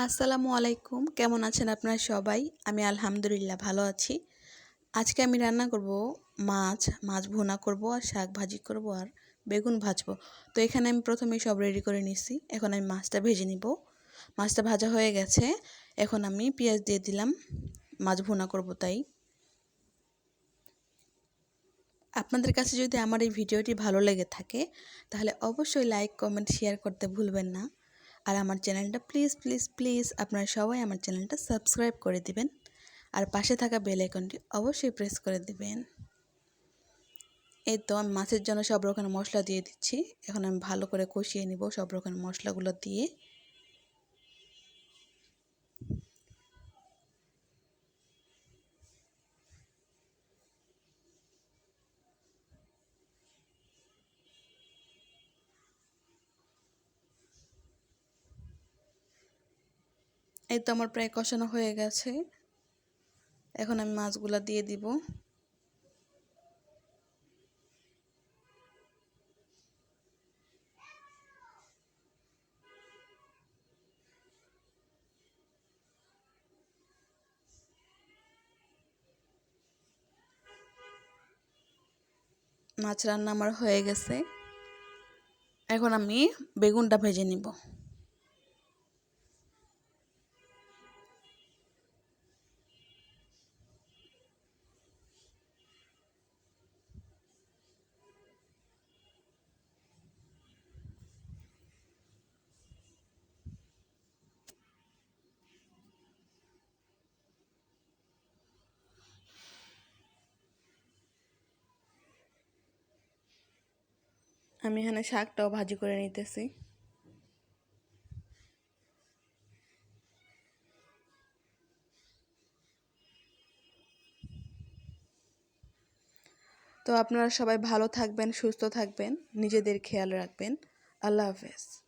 আসসালামু আলাইকুম, কেমন আছেন আপনারা সবাই? আমি আলহামদুলিল্লাহ ভালো আছি। আজকে আমি রান্না করব মাছ ভুনা করব আর শাক ভাজি করব আর বেগুন ভাজবো। তো এখানে আমি প্রথমেই সব রেডি করে নিছি। এখন আমি মাছটা ভেজে নিব। মাছটা ভাজা হয়ে গেছে। এখন আমি পেঁয়াজ দিয়ে দিলাম। মাছ ভুনা করব তাই। আপনাদের কাছে যদি আমার এই ভিডিওটি ভালো লেগে থাকে তাহলে অবশ্যই লাইক, কমেন্ট, শেয়ার করতে ভুলবেন না। আর আমার চ্যানেলটা প্লিজ প্লিজ প্লিজ আপনারা সবাই আমার চ্যানেলটা সাবস্ক্রাইব করে দিবেন। আর পাশে থাকা বেল আইকনটি অবশ্যই প্রেস করে দিবেন। এই তো আমি মাছের জন্য সব রকমের মশলা দিয়ে দিচ্ছি। এখন আমি ভালো করে কষিয়ে নিব সব রকমের মশলাগুলো দিয়ে। এই তো আমার প্রায় কষানো হয়ে গেছে। এখন আমি মাছগুলো দিয়ে দিব। মাছ রান্না আমার হয়ে গেছে। এখন আমি বেগুনটা ভেজে নিব। আমি এখানে শাকটাও ভাজি করে নিতেছি। তো আপনারা সবাই ভালো থাকবেন, সুস্থ থাকবেন, নিজেদের খেয়াল রাখবেন। আল্লাহ হাফেজ।